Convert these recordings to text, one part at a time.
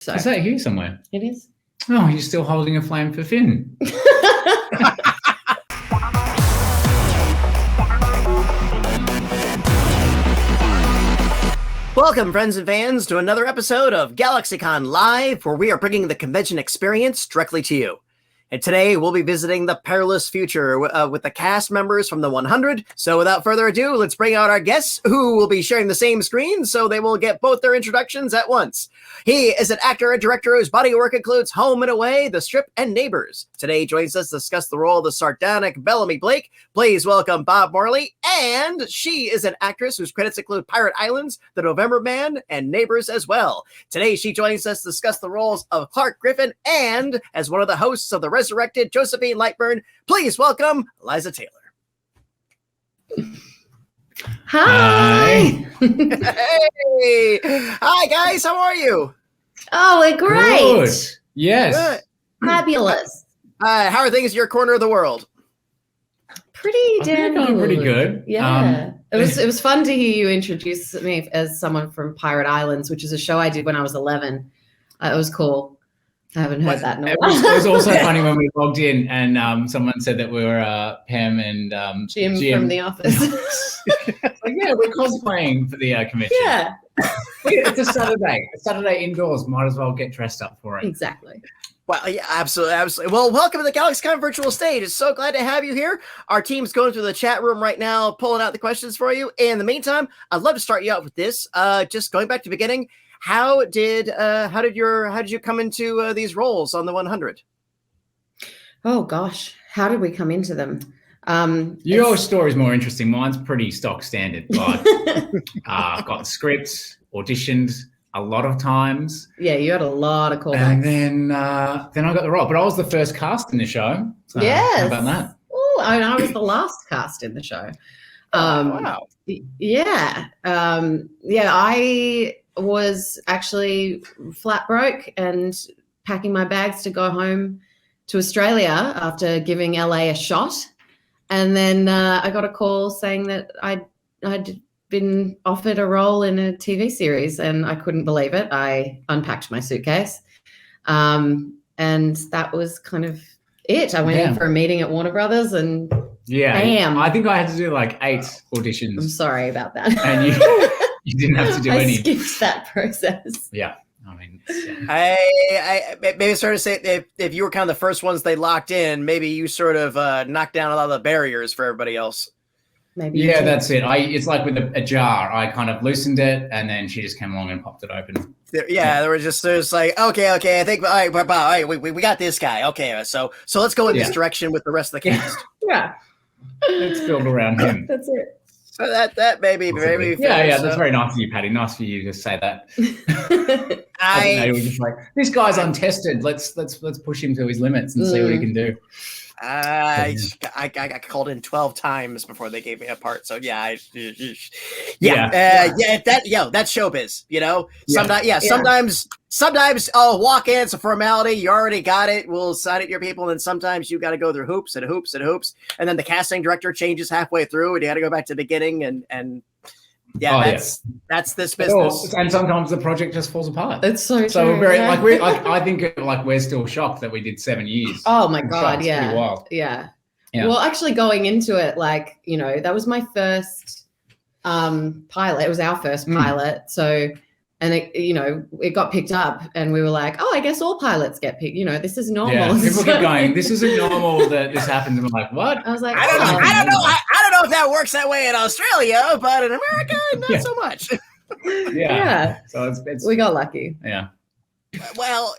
So is that here somewhere? it is. Oh, you're still holding a flame for Finn. Welcome, friends and fans, to another episode of GalaxyCon Live, where we are bringing the convention experience directly to you. And today, we'll be visiting the perilous future with the cast members from the 100. So without further ado, let's bring out our guests, who will be sharing the same screen, so they will get both their introductions at once. He is an actor and director whose body of work includes Home and Away, The Strip, and Neighbors. Today, he joins us to discuss the role of the sardonic Bellamy Blake. Please welcome Bob Morley. And she is an actress whose credits include Pirate Islands, The November Man, and Neighbors as well. Today, she joins us to discuss the roles of Clarke, Griffin, and as one of the hosts of the resurrected Josephine Lightburn, please welcome Eliza Taylor. Hi. Hey. Hi, guys. How are you? Oh, we're great. Good. Yes. Good. Fabulous. How are things in your corner of the world? Pretty damn going pretty good. Yeah. It was fun to hear you introduce me as someone from Pirate Islands, which is a show I did when I was 11. It was cool. I haven't heard that in a while. It was also funny when we logged in and someone said that we were Pam and Jim from The Office. Like, yeah, we're cosplaying for the convention. Yeah. It's a Saturday. A Saturday indoors. Might as well get dressed up for it. Exactly. Well, yeah, absolutely, absolutely. Well, welcome to the GalaxyCon virtual stage. It's so glad to have you here. Our team's going through the chat room right now, pulling out the questions for you. In the meantime, I'd love to start you out with this. Just going back to the beginning, how did you come into these roles on the 100? Oh gosh, how did we come into them? Your story's more interesting. Mine's pretty stock standard. But I've got scripts, auditioned a lot of times. Yeah, you had a lot of callbacks. And then I got the role. But I was the first cast in the show. So yes. How about that? Oh, I was the last cast in the show. Wow. Yeah. I was actually flat broke and packing my bags to go home to Australia after giving LA a shot. And then I got a call saying that I'd been offered a role in a TV series, and I couldn't believe it. I unpacked my suitcase. And that was kind of it. I went in for a meeting at Warner Brothers and bam. I think I had to do like 8 auditions. I'm sorry about that. And you didn't have to do any. I skipped that process. Yeah. I mean, I maybe it's fair to say if you were kind of the first ones they locked in, maybe you sort of knocked down a lot of the barriers for everybody else. Maybe. Yeah, that's it. It's like with a jar. I kind of loosened it, and then she just came along and popped it open. There's like, okay. I think, all right, we got this guy. Okay, so let's go in this direction with the rest of the cast. Yeah. Let's build around him. That's it. So that maybe fair, yeah. so. That's very nice of you, Patty. Nice for you to say that. I didn't know, you were just like, this guy's untested. Let's push him to his limits and see what he can do. I called in 12 times before they gave me a part. So that's showbiz, you know. Sometimes walk in, it's a formality, you already got it, we'll sign it to your people, and then sometimes you got to go through hoops and hoops and hoops, and then the casting director changes halfway through, and you got to go back to the beginning, and that's this business. And sometimes the project just falls apart. It's so we're true. very I think we're still shocked that we did 7 years. Oh my God, yeah. Pretty wild. Yeah. Well, actually going into it, like, you know, that was my first pilot. It was our first pilot. So, and it got picked up, and we were like, oh, I guess all pilots get picked. You know, this is normal. Yeah, people keep going, this isn't normal that this happens. And we're like, what? I was like, I don't know if that works that way in Australia, but in America, not so much. Yeah. So it's we got lucky. Yeah. Well,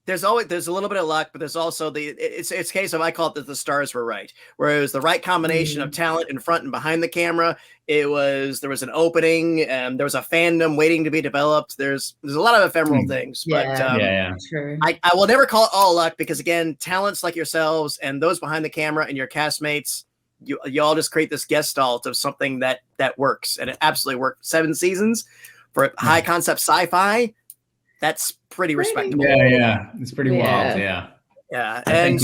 there's a little bit of luck, but there's also it's a case of, I call it that the stars were right, where it was the right combination of talent in front and behind the camera. There was an opening, and there was a fandom waiting to be developed. There's a lot of ephemeral things, but True. I will never call it all luck, because again, talents like yourselves and those behind the camera and your castmates, you all just create this gestalt of something that works, and it absolutely worked. 7 seasons for high concept sci-fi. That's pretty respectable. Yeah. It's pretty wild. Yeah. And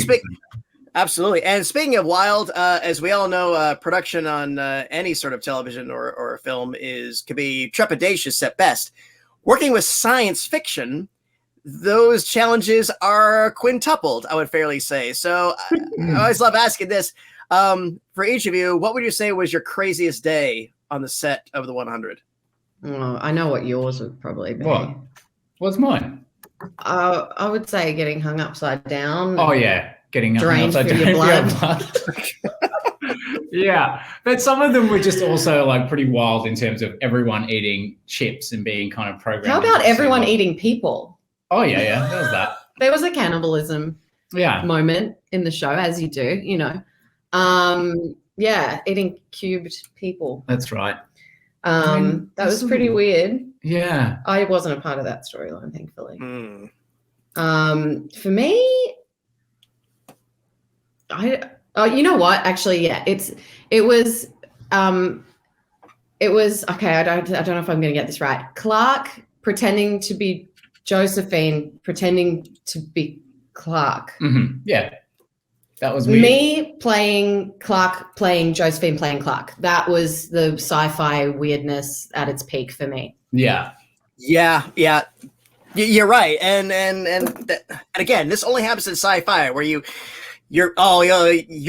absolutely. And speaking of wild, as we all know, production on any sort of television or film could be trepidatious at best. Working with science fiction, those challenges are quintupled, I would fairly say. So I always love asking this. For each of you, what would you say was your craziest day on the set of the 100? Oh, I know what yours would probably be. What? What's mine? I would say getting hung upside down. Oh, yeah. Getting drained upside for down your blood. Yeah, but some of them were just also like pretty wild in terms of everyone eating chips and being kind of programmed. How about everyone eating people? Oh, yeah. There was that. There was a cannibalism moment in the show, as you do, you know. Eating cubed people. That's right. That was pretty weird. Yeah. I wasn't a part of that storyline, thankfully. Mm. For me, you know what? Actually, yeah, it was okay. I don't know if I'm going to get this right. Clarke pretending to be Josephine, pretending to be Clarke. Mm-hmm. Yeah, that was weird. Me playing Clarke, playing Josephine, playing Clarke. That was the sci-fi weirdness at its peak for me. Yeah. You're right, and again, this only happens in sci-fi where you're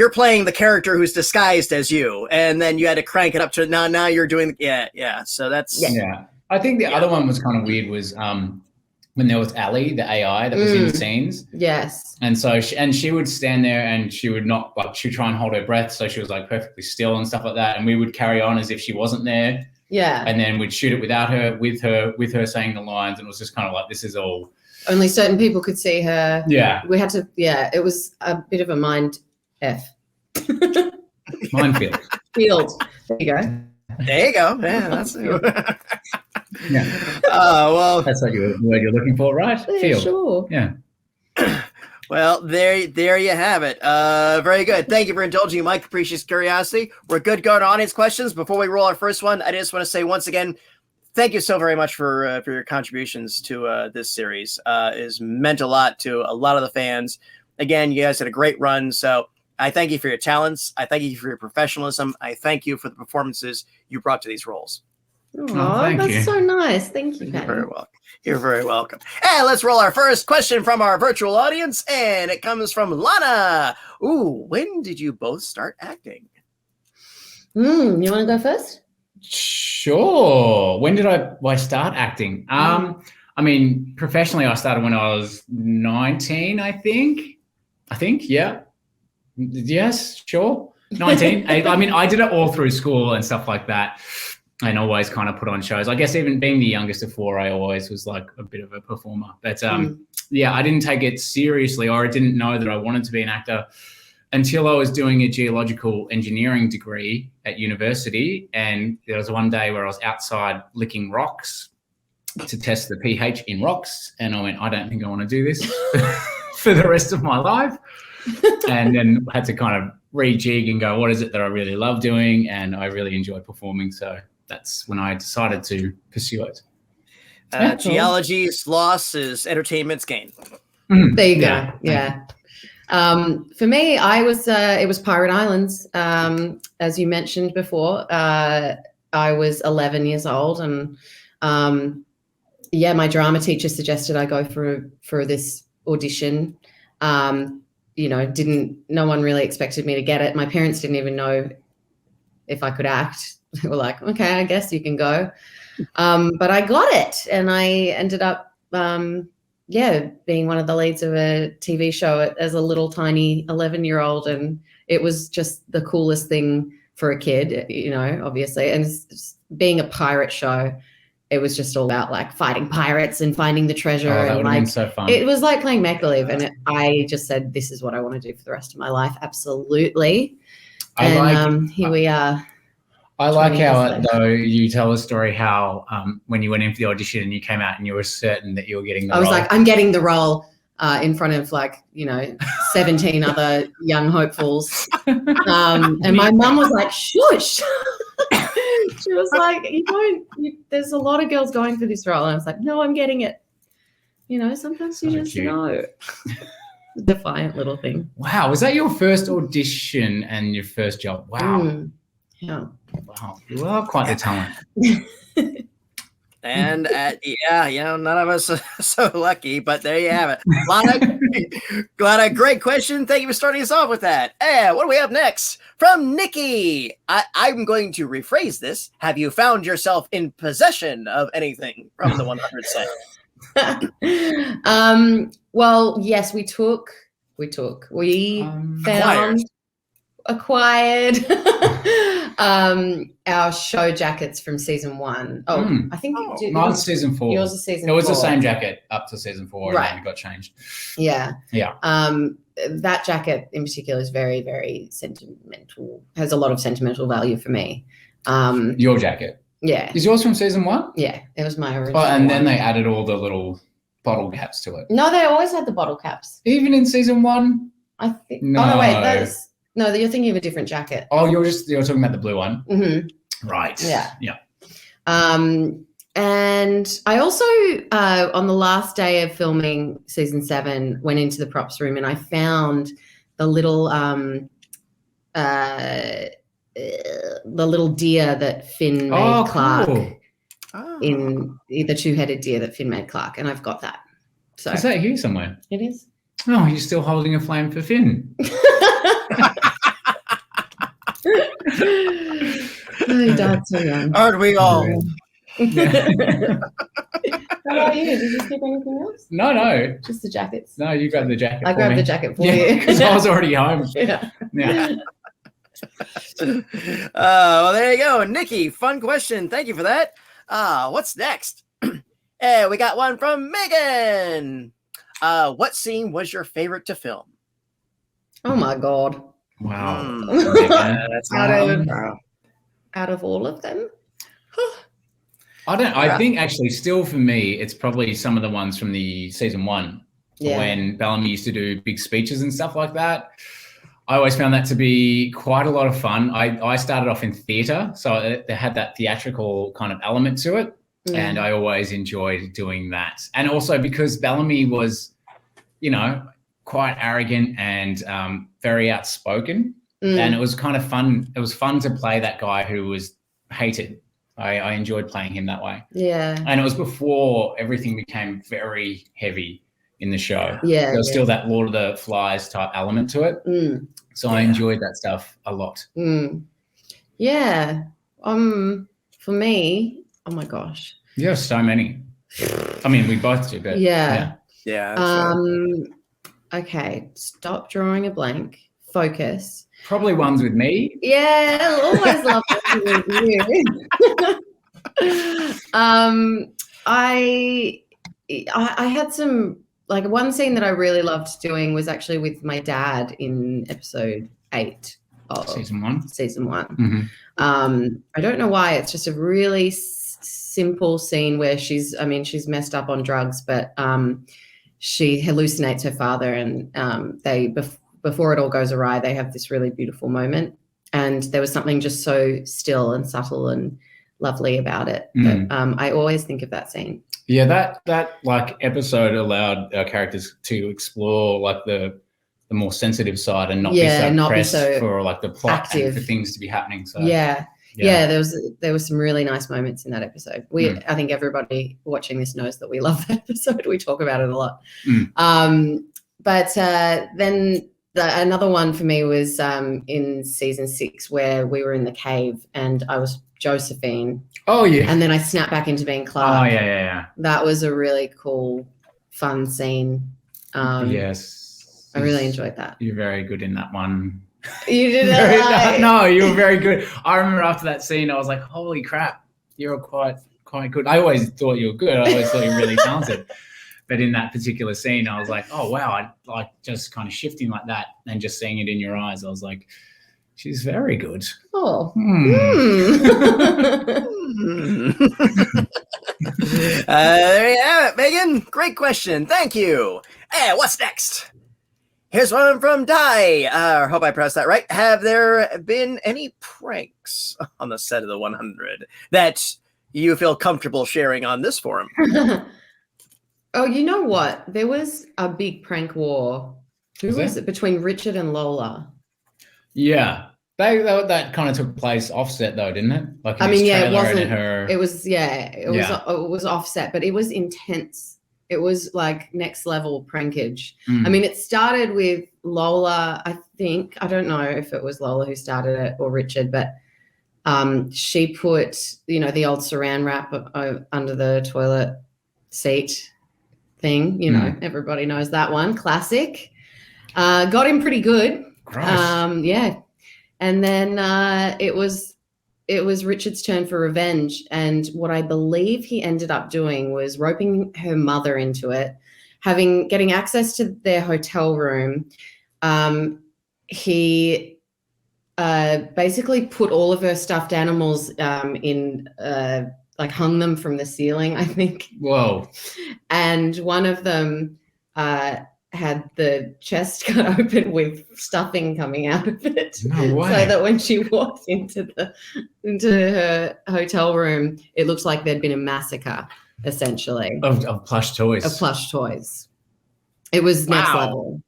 playing the character who's disguised as you, and then you had to crank it up to now you're doing so that's I think the other one was kind of weird was when there was Ali, the AI that was in scenes. Yes. And so she would stand there and she would not she'd try and hold her breath, so she was like perfectly still and stuff like that, and we would carry on as if she wasn't there. Yeah. And then we'd shoot it without her, with her saying the lines, and it was just kind of like, this is all. Only certain people could see her. Yeah. We had to, it was a bit of a mind F. Minefield. Field. There you go. There you go. Yeah, that's Yeah. Well, that's what the word you're looking for, right? Yeah, Field. sure. Yeah. Well, there you have it. Very good. Thank you for indulging my capricious curiosity. We're good going to audience questions. Before we roll our first one, I just want to say once again, thank you so very much for your contributions to this series. It has meant a lot to a lot of the fans. Again, you guys had a great run, so I thank you for your talents. I thank you for your professionalism. I thank you for the performances you brought to these roles. Oh, that's so nice. Thank you, Patty. You're very welcome. You're very welcome. And let's roll our first question from our virtual audience, and it comes from Lana. Ooh, when did you both start acting? You want to go first? Sure. When did I start acting? I mean, professionally, I started when I was 19, I think, yeah. Yes, sure. 19. I mean, I did it all through school and stuff like that, and always kind of put on shows. I guess even being the youngest of four, I always was like a bit of a performer. But I didn't take it seriously, or I didn't know that I wanted to be an actor until I was doing a geological engineering degree at university. And there was one day where I was outside licking rocks to test the pH in rocks. And I went, I don't think I want to do this for the rest of my life. And then had to kind of rejig and go, what is it that I really love doing? And I really enjoy performing. So that's when I decided to pursue it. Geology's loss is entertainment's gain. There you go. Yeah. For me, it was Pirate Islands. As you mentioned before, I was 11 years old, and my drama teacher suggested I go for this audition. No one really expected me to get it. My parents didn't even know if I could act. They were like, okay, I guess you can go. But I got it, and I ended up being one of the leads of a TV show as a little tiny 11-year-old. And it was just the coolest thing for a kid, obviously. And being a pirate show, it was just all about like fighting pirates and finding the treasure. That would have been so fun. It was like playing make-believe. And I just said, this is what I want to do for the rest of my life. Absolutely. Here we are. I like how, though, you tell a story how when you went in for the audition and you came out and you were certain that you were getting the role. I was like, I'm getting the role in front of 17 other young hopefuls. And my mum was like, shush. She was like, there's a lot of girls going for this role. And I was like, no, I'm getting it. Sometimes you just know. Defiant little thing. Wow. Was that your first audition and your first job? Wow. Yeah. Wow. You are quite the talent. And none of us are so lucky, but there you have it. Great question. Thank you for starting us off with that. And what do we have next? From Nikki. I'm going to rephrase this. Have you found yourself in possession of anything from the 100 set? Well, yes, we acquired our show jackets from season 1. I think mine's season 4. Yours is season 4. It was the same jacket up to season 4, right? And then it got changed. Yeah. That jacket in particular is very, very sentimental. Has a lot of sentimental value for me. Your jacket. Yeah. Is yours from season 1? Yeah, it was my original. And then they added all the little bottle caps to it. No, they always had the bottle caps. Even in season 1? I think. No. Oh no, wait, no, you're thinking of a different jacket. Oh, you're talking about the blue one. Mm-hmm. Right. Yeah. Yeah. And I also on the last day of filming season 7 went into the props room and I found the little deer that Finn made Clarke. Cool. In the 2-headed deer that Finn made Clarke, and I've got that. So is that here somewhere? It is. Oh, you're still holding a flame for Finn. He died so young. Aren't we all? Yeah. How about you? Did you skip anything else? No. Just the jackets. No, you grabbed the jacket. I grabbed the jacket for you. Because I was already home. Yeah. Well, there you go. Nikki, fun question. Thank you for that. What's next? We got one from Megan. What scene was your favorite to film? Oh my God. Wow. That's out of all of them? I think actually still for me, it's probably some of the ones from the season 1 when Bellamy used to do big speeches and stuff like that. I always found that to be quite a lot of fun. I started off in theatre, so it had that theatrical kind of element to it, and I always enjoyed doing that. And also because Bellamy was, quite arrogant and very outspoken, and it was kind of fun. It was fun to play that guy who was hated. I enjoyed playing him that way. Yeah. And it was before everything became very heavy in the show. Yeah. There was still that Lord of the Flies type element to it. So I enjoyed that stuff a lot. Yeah. For me, oh my gosh. You have so many. I mean, we both do, but yeah. Okay, stop drawing a blank. Focus. Probably ones with me. Yeah, I always love working with you. I had some, like, one scene that I really loved doing was actually with my dad in episode 8 of season 1. Mm-hmm. I don't know why. It's just a really simple scene where she's messed up on drugs, but she hallucinates her father, and before it all goes awry, they have this really beautiful moment. And there was something just so still and subtle and lovely about it. But I always think of that scene. Yeah, that like episode allowed our characters to explore like the more sensitive side and not be so for like the plot active. And for things to be happening. So yeah, there was some really nice moments in that episode. I think everybody watching this knows that we love that episode. We talk about it a lot. But then another one for me was in season 6 where we were in the cave and I was Josephine. Oh yeah. And then I snapped back into being Clarke. Oh yeah. That was a really cool, fun scene. Yes. I really enjoyed that. You're very good in that one. You did it. No, you were very good. I remember after that scene, I was like, holy crap, you're quite good. I always thought you were good. I always thought you were really talented. But in that particular scene, I was like, oh, wow, I like just kind of shifting like that and just seeing it in your eyes. I was like, she's very good. Oh. There you have it, Megan. Great question. Thank you. And what's next? Here's one from Di. I hope I pronounced that right. Have there been any pranks on the set of the 100 that you feel comfortable sharing on this forum? Oh, you know what? There was a big prank war. Who was it? Between Richard and Lola. Yeah. That kind of took place offset though, didn't it? Like in I mean, this yeah, it trailer and wasn't. her. It was, it was offset, but it was intense. It was like next level prankage. I mean, it started with Lola. I think, I don't know if it was Lola who started it or Richard, but she put, the old saran wrap under the toilet seat thing. Everybody knows that one. Classic. Got him pretty good. Gross. Yeah. And then it was Richard's turn for revenge. And what I believe he ended up doing was roping her mother into it, getting access to their hotel room. He basically put all of her stuffed animals in, hung them from the ceiling, I think. Whoa. And one of them had the chest cut open with stuffing coming out of it. No way. So that when she walks into her hotel room, it looks like there'd been a massacre, essentially. Of plush toys. Of plush toys. It was next level.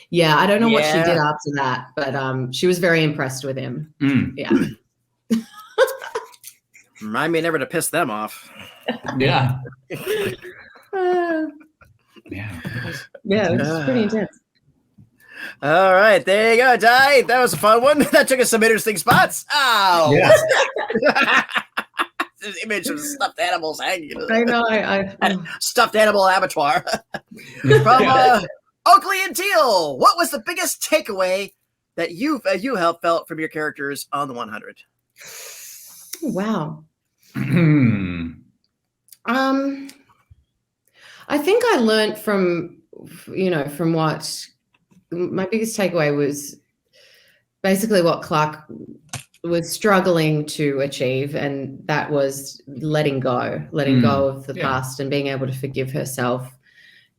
Yeah, I don't know what she did after that, but she was very impressed with him. Yeah. Remind me never to piss them off. Yeah. Yeah, it was pretty intense. All right, there you go, Ty. That was a fun one. That took us some interesting spots. Oh, Yeah. This image of stuffed animals hanging. I know. Stuffed animal abattoir. From Oakley and Teal, what was the biggest takeaway that you felt from your characters on the 100? Wow. I think I learned from what my biggest takeaway was basically what Clarke was struggling to achieve, and that was letting go of the past and being able to forgive herself.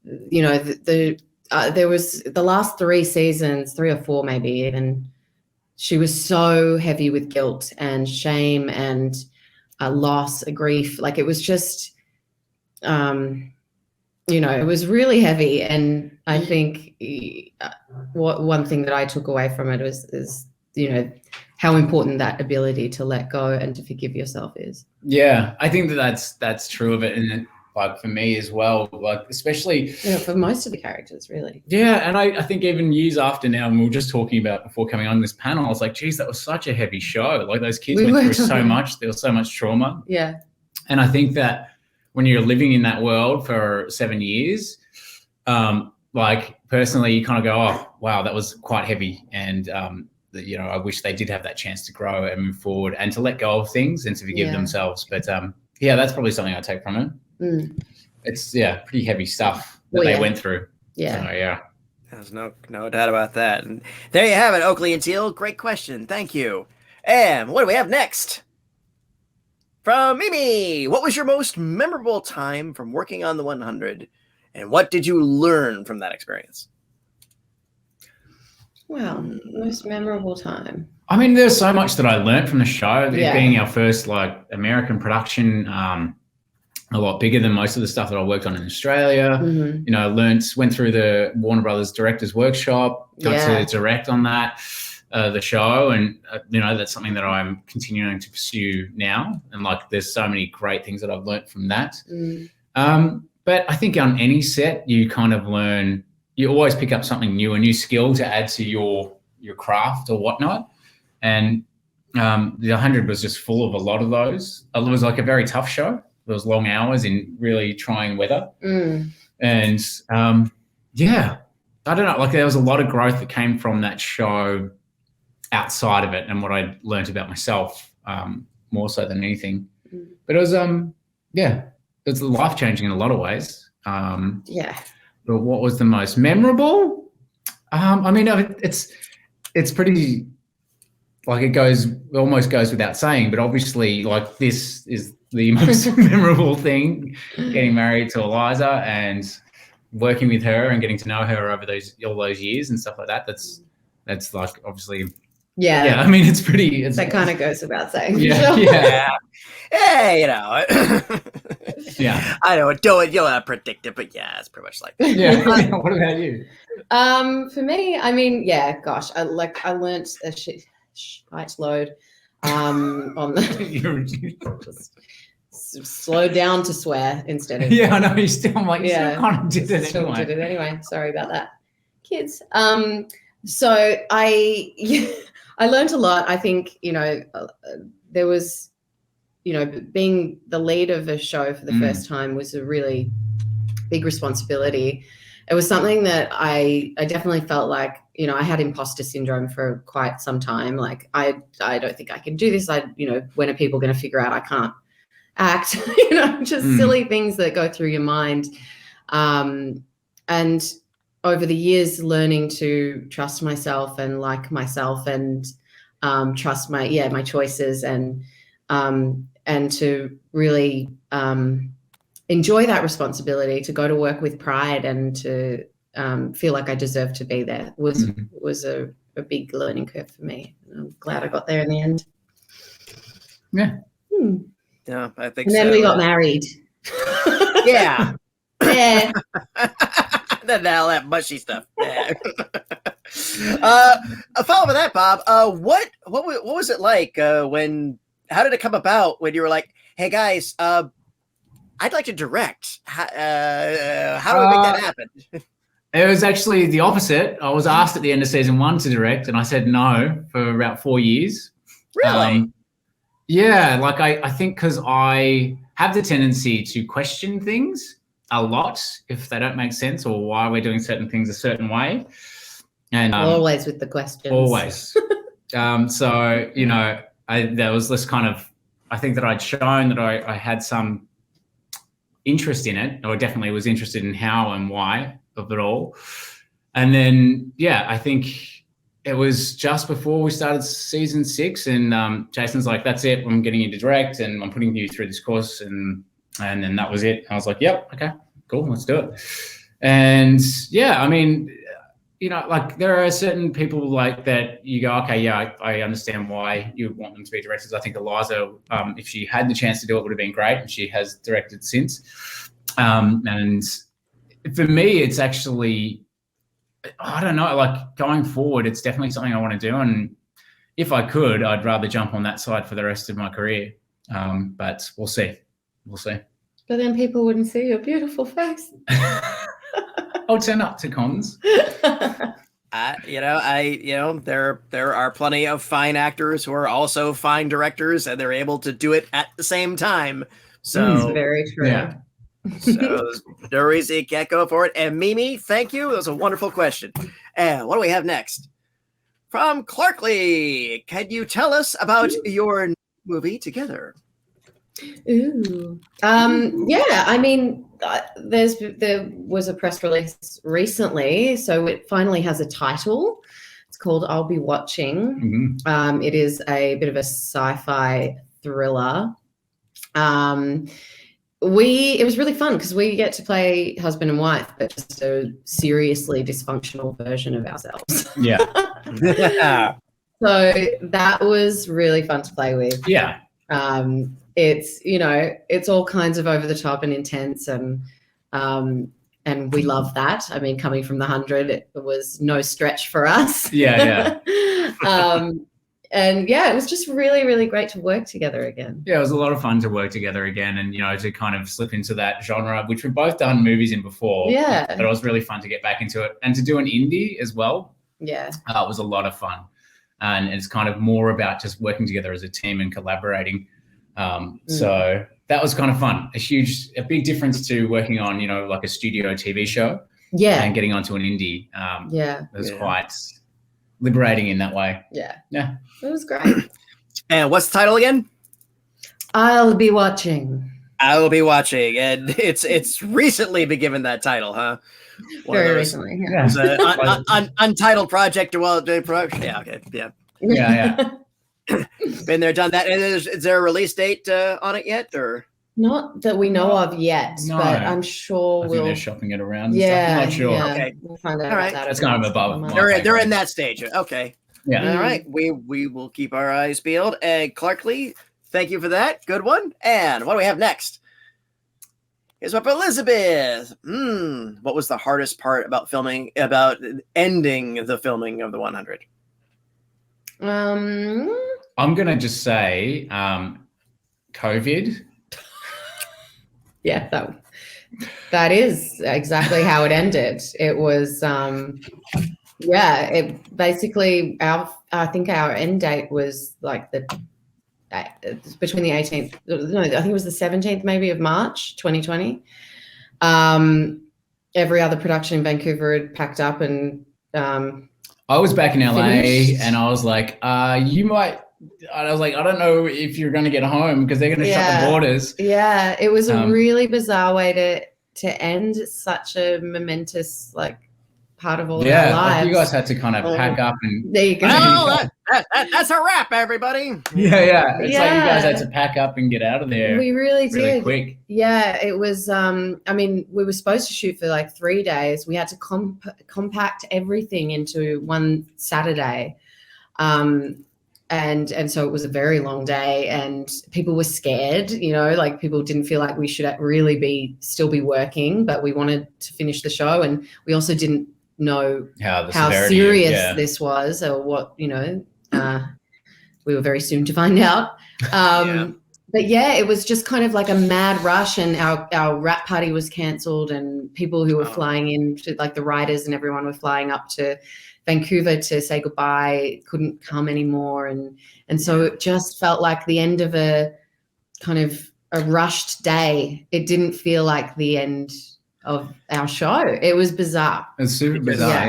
There was the last 3 seasons, 3 or 4 maybe even, she was so heavy with guilt and shame and loss, grief. Like it was just, it was really heavy. And I think one thing that I took away from it is how important that ability to let go and to forgive yourself is. Yeah, I think that's true of it. And like for me as well, like especially for most of the characters, really. Yeah, and I think even years after now, and we were just talking about before coming on this panel, I was like, geez, that was such a heavy show. Like those kids went through so much. There was so much trauma. Yeah. And I think that when you're living in that world for 7 years, like personally, you kind of go, oh, wow, that was quite heavy. And, I wish they did have that chance to grow and move forward and to let go of things and to forgive themselves. But that's probably something I take from it. It's pretty heavy stuff that they went through. Yeah. So, there's no doubt about that. And there you have it, Oakley and Teal. Great question. Thank you. And what do we have next? From Mimi, what was your most memorable time from working on the 100? And what did you learn from that experience? Well, most memorable time. I mean, there's so much that I learned from the show. It being our first American production, a lot bigger than most of the stuff that I worked on in Australia. Went through the Warner Brothers Directors Workshop, got to direct on that, the show. And, that's something that I'm continuing to pursue now. And there's so many great things that I've learned from that. But I think on any set, you kind of learn, you always pick up something new, a new skill to add to your craft or whatnot. And the 100 was just full of a lot of those. It was a very tough show. There was long hours in really trying weather. And I don't know, there was a lot of growth that came from that show outside of it and what I learned about myself more so than anything. But it was, it's life-changing in a lot of ways. But what was the most memorable? I mean, it's pretty, it almost goes without saying, but obviously this is the most memorable thing, getting married to Eliza and working with her and getting to know her over all those years and stuff like that. That's obviously, I mean, it's pretty. That kind of goes without saying. Yeah. Hey, Yeah. I know. Don't predict it, but it's pretty much like that. Yeah. What about you? For me, I mean, gosh, I learned a load on the just slow down to swear instead of I know you still I'm like you still kind of did it still anyway. did it anyway. Sorry about that, kids. So I learned a lot. I think there was being the lead of a show for the first time was a really big responsibility. It was something that I definitely felt like, I had imposter syndrome for quite some time. Like, I don't think I can do this. When are people going to figure out I can't act? Just silly things that go through your mind. And over the years, learning to trust myself and like myself and trust my choices and to really enjoy that responsibility, to go to work with pride and to feel like I deserve to be there was a big learning curve for me. I'm glad I got there in the end. Yeah. Yeah, I think and so. And then we got married. Yeah. Yeah. All that mushy stuff. Yeah. A follow-up of that, Bob. What was it like how did it come about when you were like, hey guys, I'd like to direct. How do we make that happen? It was actually the opposite. I was asked at the end of season 1 to direct, and I said no for about 4 years. Really? Yeah, like I think because I have the tendency to question things a lot if they don't make sense or why we're doing certain things a certain way. And always with the questions. Always. So, there was this kind of, I think that I'd shown that I had some interest in it, or definitely was interested in how and why of it all. And then, I think it was just before we started season 6 and Jason's like, that's it, I'm getting you to direct and I'm putting you through this course. And then that was it. I was like, yep, okay, cool, let's do it. And I mean, like there are certain people like that you go, okay, I understand why you want them to be directors. I think Eliza, if she had the chance to do it, would have been great, and she has directed since. And for me, it's actually, I don't know, like going forward, it's definitely something I want to do. And if I could, I'd rather jump on that side for the rest of my career. But we'll see. But then people wouldn't see your beautiful face. I'll turn up to cons. There are plenty of fine actors who are also fine directors, and they're able to do it at the same time. So that's very true. Yeah. So no reason you can't go for it. And Mimi, thank you. That was a wonderful question. And what do we have next? From Clarke, can you tell us about your movie together? Ooh. I mean, there was a press release recently, so it finally has a title. It's called I'll Be Watching. It is a bit of a sci-fi thriller. It was really fun because we get to play husband and wife, but just a seriously dysfunctional version of ourselves. Yeah. So that was really fun to play with. Yeah. It's it's all kinds of over the top and intense, and we love that. I mean, coming from the 100, it was no stretch for us. Yeah. And it was just really, really great to work together again. Yeah, it was a lot of fun to work together again, and to kind of slip into that genre, which we've both done movies in before. Yeah, but it was really fun to get back into it and to do an indie as well. Yeah, it was a lot of fun, and it's kind of more about just working together as a team and collaborating. So that was kind of fun. A big difference to working on, like a studio TV show. Yeah, and getting onto an indie. It was quite liberating in that way. Yeah, it was great. And what's the title again? I'll Be Watching. I will be watching, and it's recently been given that title, huh? Very recently. Yeah. It's an untitled project. Yeah. Okay. Yeah. Been there, done that. And is there a release date on it yet, or not that we know of yet? No. But I'm sure they're shopping it around. Yeah, I'm not sure. Yeah. Okay, we'll find out. All right, about that. It's kind of above. They're in that stage. Okay. Yeah. All right. We will keep our eyes peeled. And Clarke, thank you for that. Good one. And what do we have next? Here's up Elizabeth. What was the hardest part about ending the filming of the 100? I'm going to just say COVID. Yeah, that is exactly how it ended. It was, it basically I think our end date was like between the 18th, no, I think it was the 17th maybe of March 2020. Every other production in Vancouver had packed up and I was back in LA finished. and I was like, you might. I was like, I don't know if you're going to get home because they're going to shut the borders. Yeah, it was a really bizarre way to end such a momentous part of all of our lives. Like you guys had to kind of pack up and. There you go. Well, that's a wrap, everybody. Yeah. It's like you guys had to pack up and get out of there. We really did. Quick. Yeah, it was. I mean, we were supposed to shoot for like 3 days. We had to compact everything into one Saturday. And so it was a very long day and people were scared, like people didn't feel like we should really still be working, but we wanted to finish the show. And we also didn't know how serious this was or what, we were very soon to find out. But yeah, it was just kind of like a mad rush and our wrap party was cancelled and people who were flying in, like the writers and everyone were flying up to Vancouver to say goodbye, couldn't come anymore. And so it just felt like the end of a kind of a rushed day. It didn't feel like the end of our show. It was bizarre. It's super bizarre,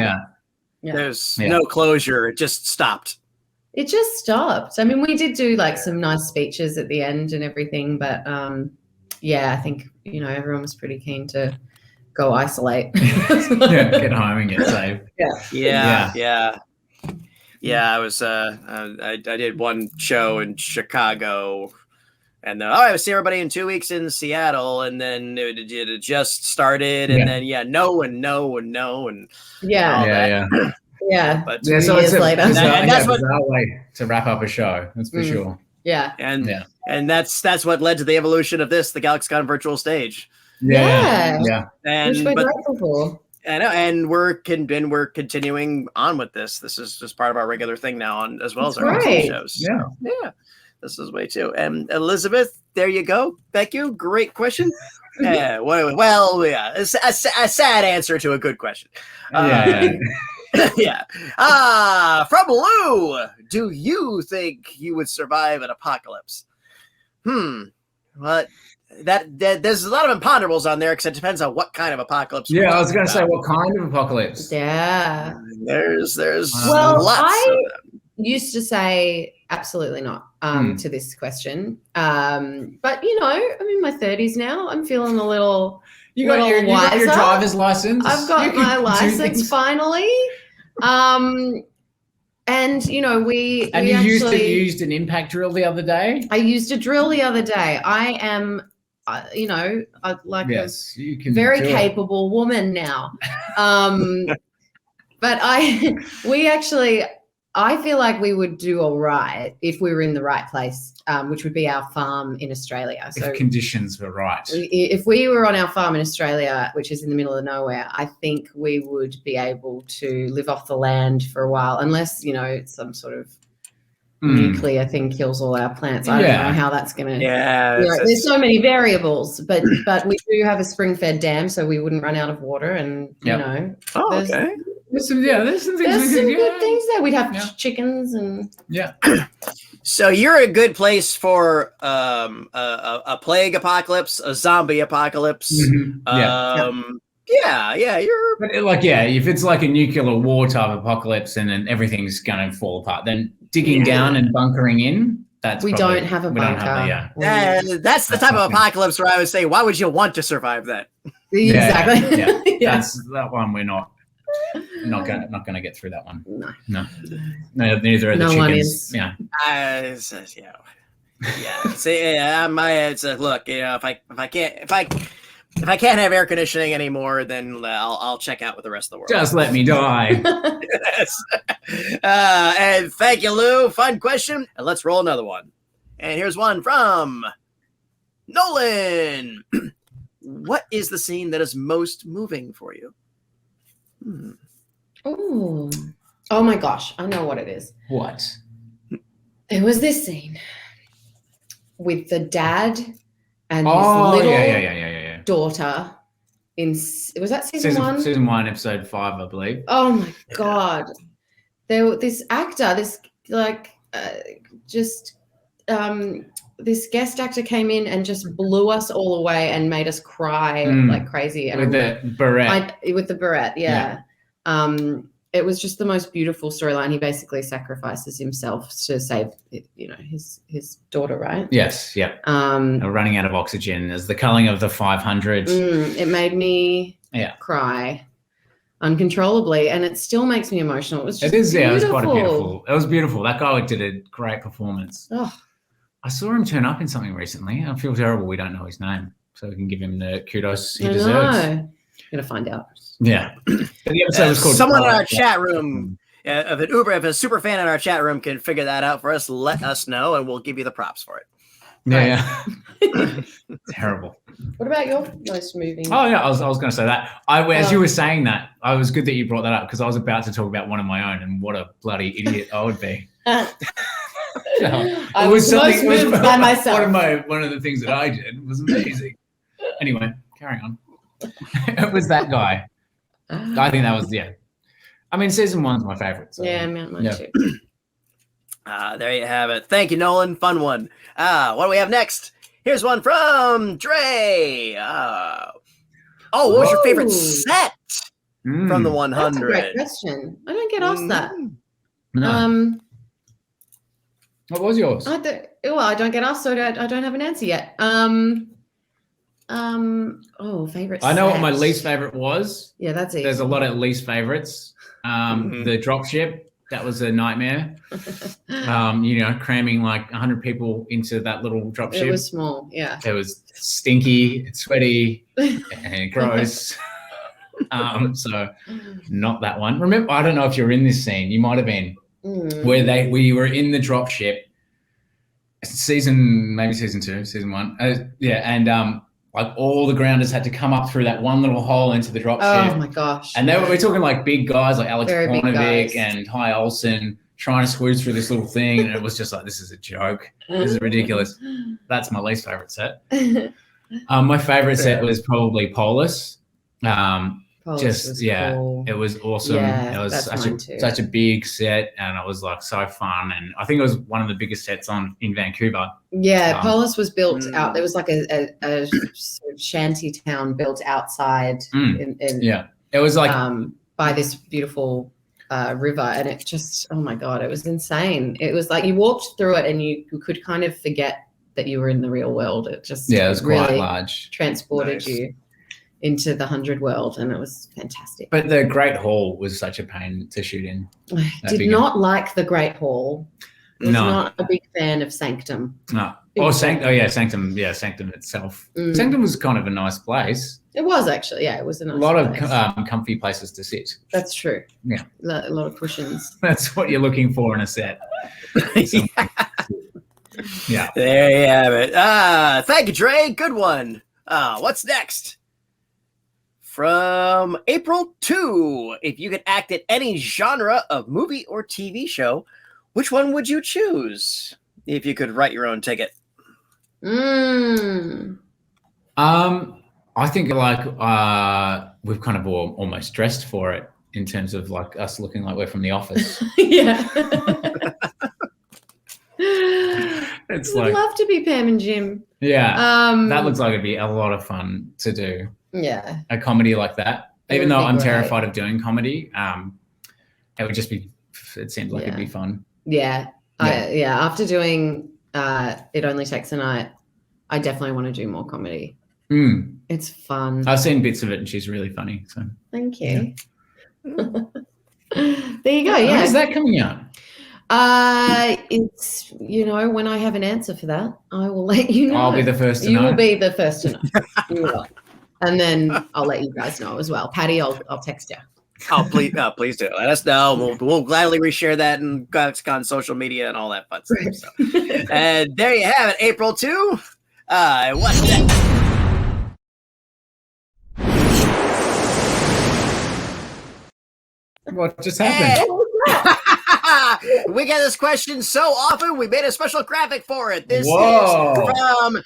yeah. There's no closure. It just stopped. It just stopped. I mean, we did do like some nice speeches at the end and everything, but I think, everyone was pretty keen to go isolate. Get home and get safe. Yeah. I was I did one show in Chicago and I see everybody in 2 weeks in Seattle and then it just started and then no and but 2 years later. And that's what way to wrap up a show, that's for sure. And that's what led to the evolution of the GalaxyCon virtual stage. And which we're grateful for. I know, and we're continuing on with this. This is just part of our regular thing now, as well as our shows. Yeah, this is way too. And Elizabeth, there you go. Thank you. Great question. A sad answer to a good question. From Lou, do you think you would survive an apocalypse? What? That there's a lot of imponderables on there because it depends on what kind of apocalypse. Yeah, I was going to say what kind of apocalypse. Yeah, there's lots. I used to say absolutely not to this question, but I'm in my 30s now. I'm feeling a little. You got your driver's license. I've got my license finally. And we used an impact drill the other day. I used a drill the other day. I am, a very capable woman now. But I feel like we would do all right if we were in the right place, which would be our farm in Australia. So if conditions were right. If we were on our farm in Australia, which is in the middle of nowhere, I think we would be able to live off the land for a while, unless, some sort of nuclear thing kills all our plants. I don't know how that's going to. There's so many variables, but we do have a spring-fed dam, so we wouldn't run out of water, and okay. There's some good things there. We'd have chickens and So you're a good place for a plague apocalypse, a zombie apocalypse. Mm-hmm. If it's like a nuclear war type apocalypse and then everything's going to fall apart, then digging down and bunkering in. We don't have a bunker. That's the type of apocalypse where I would say, why would you want to survive that? Exactly. That's that one. We're not going to get through that one. No, neither are the chickens. Look, if I can't have air conditioning anymore, then I'll check out with the rest of the world. Just let me die. And thank you, Lou. Fun question. And let's roll another one. And here's one from Nolan. What is the scene that is most moving for you? Oh my gosh, I know what it is. What? There was this scene with the dad and his Oh, little yeah. daughter. Was that season 1? Season 1, episode 5, I believe. Oh my god! This actor, this guest actor came in and just blew us all away and made us cry like crazy. And With the beret. With the beret, yeah. It was just the most beautiful storyline. He basically sacrifices himself to save, his daughter, right? Yes, yeah. Running out of oxygen as the culling of the 500. It made me cry uncontrollably, and it still makes me emotional. It was just beautiful. It was quite beautiful. It was beautiful. That guy did a great performance. Oh. I saw him turn up in something recently. I feel terrible we don't know his name, so we can give him the kudos he deserves. I'm gonna find out. Yeah. The episode was called someone in our chat room, if a super fan in our chat room can figure that out for us, let us know, and we'll give you the props for it. Yeah. Terrible. What about your most moving? Oh yeah, I was going to say that. As you were saying that, I was good that you brought that up because I was about to talk about one of my own, and what a bloody idiot I would be. I was most moved by myself. One of the things that I did was amazing. Anyway, carrying on. It was that guy. I think that was I mean, season 1's my favorite. So. Yeah, mine too. There you have it. Thank you, Nolan. Fun one. What do we have next? Here's one from Dre. What was your favorite set from the 100? That's a great question. I don't get asked that. No. What was yours? I don't get asked, so I don't have an answer yet. Favorite. I know what my least favorite was. Yeah, that's easy. There's a lot of least favorites. The dropship, that was a nightmare. Cramming like 100 people into that little dropship. It was small, yeah. It was stinky, and sweaty, and gross. So not that one. Remember, I don't know if you're in this scene. You might have been where we were in the dropship. Season 2, season 1. And like all the grounders had to come up through that one little hole into the dropship. Oh my gosh! And we're talking like big guys like Alex Pornovic and Ty Olsen trying to squeeze through this little thing, and it was just like, this is a joke. This is ridiculous. That's my least favorite set. My favorite set was probably Polis. Cool. It was awesome. Yeah, it was such a big set, and it was like so fun, and I think it was one of the biggest sets in Vancouver. Yeah, Polis was built out. There was like a sort of shanty town built outside. It was like by this beautiful river, and it just, oh my god, it was insane. It was like you walked through it and you could kind of forget that you were in the real world. It just it was really quite large, transported you into the 100 world, and it was fantastic. But the Great Hall was such a pain to shoot in. I did not like the Great Hall. I was not a big fan of Sanctum. No. Sanctum. Yeah, Sanctum itself. Sanctum was kind of a nice place. It was actually, yeah, it was a nice place. Of comfy places to sit. That's true. Yeah. A lot of cushions. That's what you're looking for in a set. Yeah. There you have it. Thank you, Dre. Good one. What's next? From April 2, if you could act in any genre of movie or TV show, which one would you choose if you could write your own ticket? I think like we've kind of almost dressed for it in terms of like us looking like we're from The Office. Yeah. It's I'd love to be Pam and Jim. Yeah. That looks like it'd be a lot of fun to do. Yeah. A comedy like that. Even though I'm terrified of doing comedy, it seems like it'd be fun. Yeah. After doing It Only Takes a Night, I definitely want to do more comedy. It's fun. I've seen bits of it and she's really funny. So thank you. Yeah. There you go. Yeah. When is that coming out? It's, when I have an answer for that, I will let you know. I'll be the first to know. You will be the first to know. You will. And then I'll let you guys know as well. Patty, I'll text you. Oh, please do. Let us know. We'll gladly reshare that in GalaxyCon social media and all that fun stuff. So. And there you have it, April 2. What's next? What just happened? We get this question so often, we made a special graphic for it. This Whoa. is from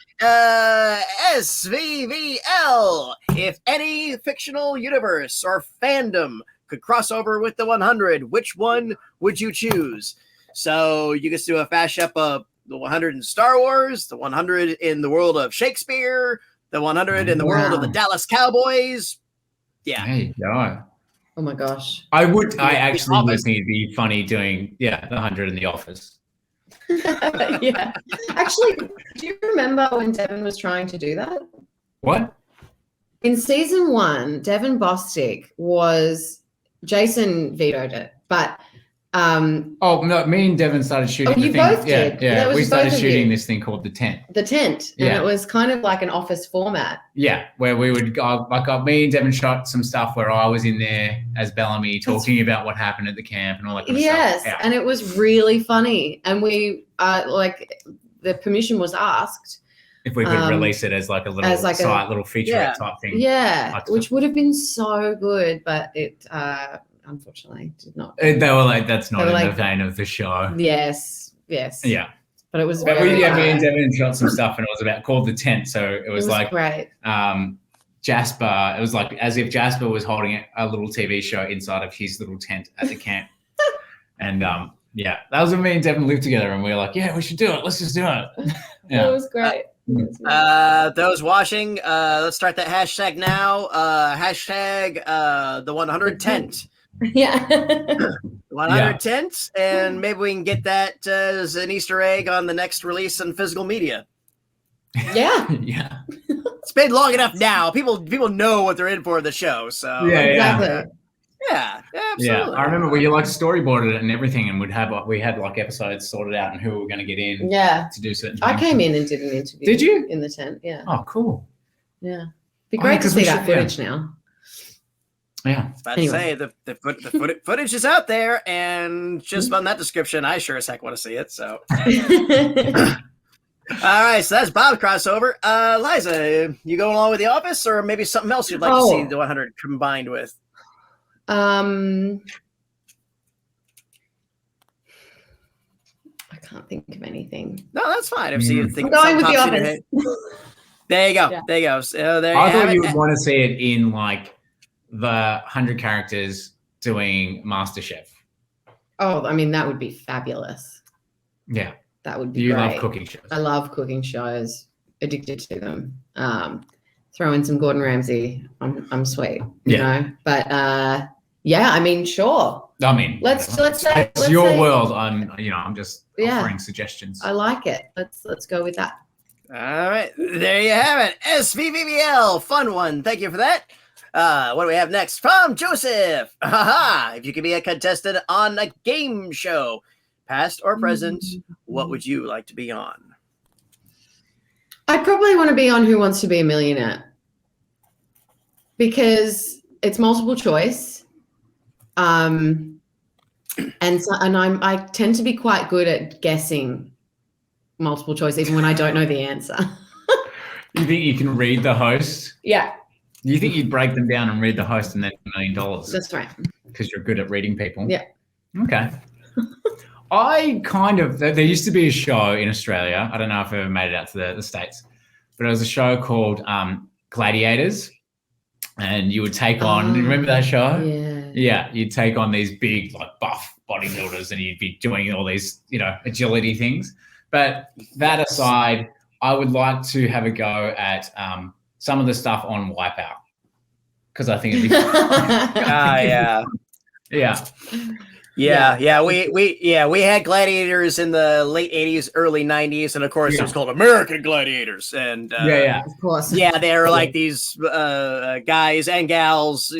SVVL. If any fictional universe or fandom could cross over with the 100, which one would you choose? So you can do a fast up of the 100 in Star Wars, the 100 in the world of Shakespeare, the 100 in the world of the Dallas Cowboys. Yeah. There you go. Oh my gosh. I actually would think it'd be funny doing, the 100 in the office. Yeah. Actually, do you remember when Devin was trying to do that? What? In season 1, Devin Bostick Jason vetoed it, but oh no, me and Devin started shooting you both did. Yeah, we started shooting this thing called the tent. And it was kind of like an office format. Yeah, where we would go, me and Devin shot some stuff where I was in there as Bellamy talking about what happened at the camp and all that kind of stuff. Yes, Yeah. and it was really funny. And we the permission was asked if we could release it as like a little little featurette type thing. Yeah, which would have been so good, but it unfortunately did not. They were like, that's not in the vein of the show. Yes. Yeah. But it was me very and Devin shot some stuff and it was called the tent. So it was like great. Jasper, it was like as if Jasper was holding a little TV show inside of his little tent at the camp. And that was when me and Devin lived together and we were like, yeah, we should do it. Let's just do it. Yeah. It was great. Those watching, let's start that hashtag now. Hashtag the 100 tent. Yeah. 100 tent, and maybe we can get that as an Easter egg on the next release on physical media. Yeah. Yeah. It's been long enough now. People know what they're in for the show. So exactly. Yeah, absolutely. Yeah, I remember we storyboarded it and everything, and we had episodes sorted out and who we were going to get in. Yeah. To do certain. I came in and did an interview. Did you? In the tent? Yeah. Oh, cool. Yeah. Be great to see that footage now. Yeah. I was about to say the footage is out there, and just on that description, I sure as heck want to see it. So. All right, so that's Bob's crossover. Eliza, you going along with The Office, or maybe something else you'd like to see the 100 combined with? I can't think of anything. No, that's fine. I'm going with The Office. There you go. Yeah. There you go. So there I thought you would want to see it in like the 100 characters doing MasterChef. Oh, I mean, that would be fabulous. Yeah. That would be great. love cooking shows. I love cooking shows. Addicted to them. Throw in some Gordon Ramsay. I'm sweet. You know? But I mean, sure. I mean, let's say it's your world. I'm just offering suggestions. I like it. Let's go with that. All right, there you have it. SVVBL, fun one. Thank you for that. What do we have next from Joseph? If you could be a contestant on a game show, past or present, what would you like to be on? I'd probably want to be on Who Wants to Be a Millionaire, because it's multiple choice. I tend to be quite good at guessing multiple choice, even when I don't know the answer. You think you can read the host? Yeah. You think you'd break them down and read the host and then $1 million? That's right. Because you're good at reading people. Yeah. Okay. There used to be a show in Australia. I don't know if I ever made it out to the States, but it was a show called Gladiators. And you would take on, remember that show? Yeah. Yeah. You'd take on these big, like buff bodybuilders and you'd be doing all these, agility things. But that aside, I would like to have a go at some of the stuff on Wipeout, because I think it'd be Yeah. We had Gladiators in the late 80s, early 90s, and of course it was called American Gladiators. And of course. Yeah, they were like these guys and gals.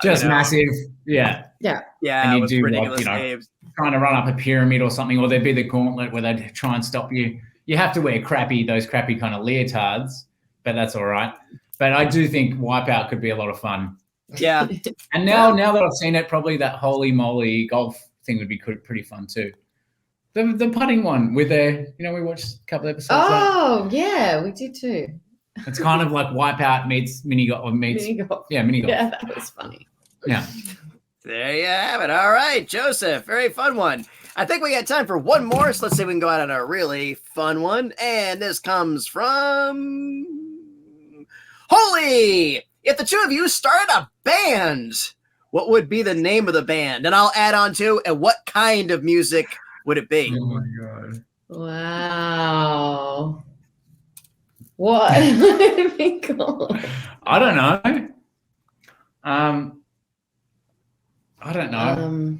Just massive. Yeah, and you do ridiculous games. Trying to run up a pyramid or something, or there'd be the gauntlet where they'd try and stop you. You have to wear those crappy kind of leotards, but that's all right. But I do think Wipeout could be a lot of fun. Yeah. And now that I've seen it, probably that holy moly golf thing would be pretty fun too. The putting one with we watched a couple episodes. Oh, yeah, we did too. It's kind of like Wipeout meets mini golf. Mini golf. Yeah, mini golf. Yeah, that was funny. Yeah. There you have it. All right, Joseph. Very fun one. I think we got time for one more, so let's see if we can go out on a really fun one. And this comes from Holy. If the two of you started a band, what would be the name of the band? And I'll add on to, and what kind of music would it be? Oh my God. Wow. What would it be called? I don't know. I don't know.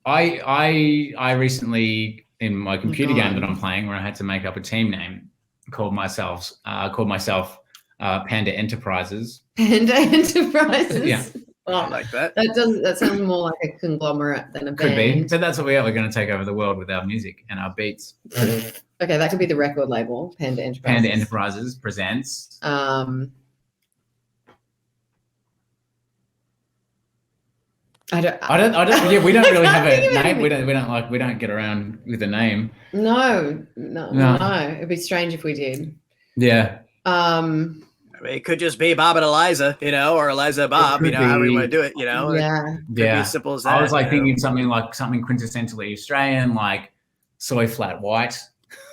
I recently, in my computer game that I'm playing, where I had to make up a team name, called myself Panda Enterprises. Panda Enterprises. Yeah. Well, I like that. That sounds more like a conglomerate than a Could band. be. So that's what we are. We're going to take over the world with our music and our beats. Okay, that could be the record label, Panda Enterprises. Panda Enterprises presents. I don't. Yeah, we don't really have a name. We don't get around with a name. No. It'd be strange if we did. Yeah. I mean, it could just be Bob and Eliza, or Eliza Bob, however you want to do it, Yeah. It could be as simple as that. I was thinking something quintessentially Australian, like soy flat white,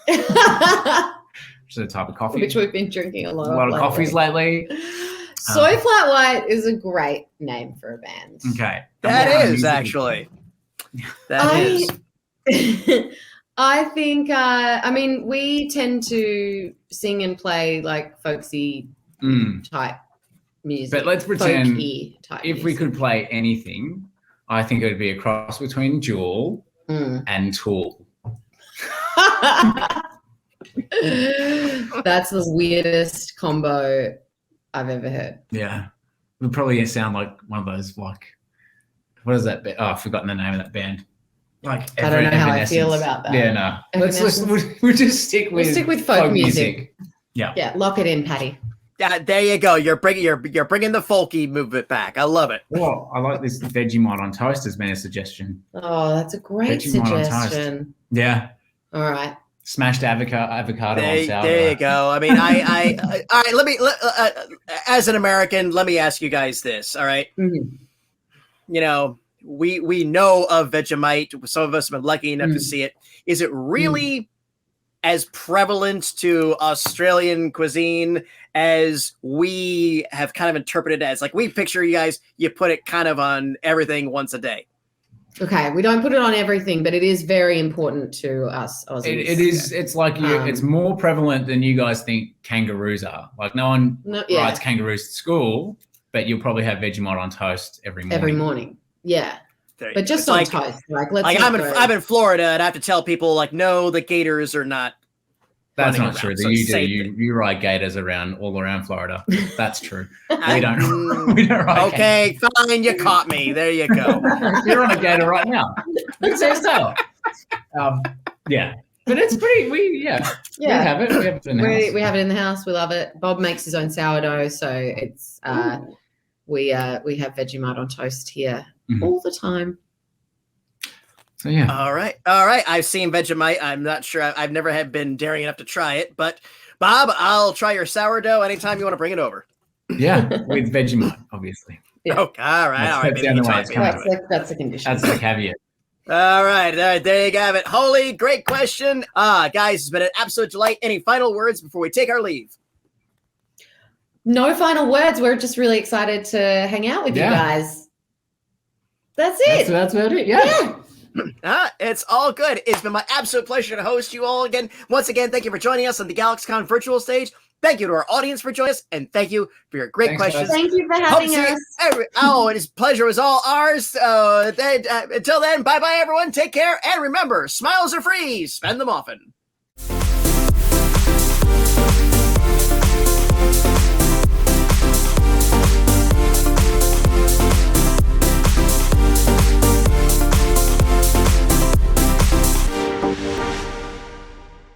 which is a type of coffee. Which we've been drinking a lot of coffees lately. Soy Flat White is a great name for a band. Okay. That is actually. That is. I think, we tend to sing and play like folksy type music. But let's pretend type if we could play anything, I think it would be a cross between Jewel and Tool. That's the weirdest combo I've ever heard. Yeah. It would probably sound like one of those, what is that? I've forgotten the name of that band. I don't know how I feel about that. Yeah, no. We'll just stick with folk music. Yeah. Yeah, lock it in, Patty. Yeah, there you go. You're bringing the folky movement back. I love it. Well, I like this Vegemite on toast has been a suggestion. Oh, that's a great suggestion. Yeah. All right. Smashed avocado on sourdough. There you go. I mean, I all right. As an American, let me ask you guys this. All right. Mm-hmm. We know of Vegemite. Some of us have been lucky enough to see it. Is it really as prevalent to Australian cuisine as we have kind of interpreted it as? Like, we picture you guys, you put it kind of on everything once a day. Okay, we don't put it on everything, but it is very important to us Aussies. It is. It's like it's more prevalent than you guys think kangaroos are. Like, no one rides kangaroos to school, but you'll probably have Vegemite on toast every morning. Every morning, yeah. But just on toast. I'm in Florida, and I have to tell people, no, the gators are not. That's not true. You ride gators all around Florida. That's true. We don't ride okay, gators. Fine, you caught me. There you go. You're on a gator right now. It's so. Yeah. But it's pretty. We have it. We have it in the house. We have it in the house. We love it. Bob makes his own sourdough, so it's we have Vegemite on toast here all the time. So yeah. All right. I've seen Vegemite. I'm not sure. I've never been daring enough to try it, but Bob, I'll try your sourdough anytime you want to bring it over. Yeah, with Vegemite, obviously. Yeah. Okay. All right. That's a condition. That's the caveat. All right. There you have it. Holy, great question. Guys, it's been an absolute delight. Any final words before we take our leave? No final words. We're just really excited to hang out with you guys. That's it. That's about it. Yeah. It's all good. It's been my absolute pleasure to host you all again. Once again, thank you for joining us on the GalaxyCon virtual stage. Thank you to our audience for joining us, and thank you for your great questions. Thank you for having us. And his pleasure was all ours. Until then, bye-bye, everyone. Take care, and remember, smiles are free. Spend them often.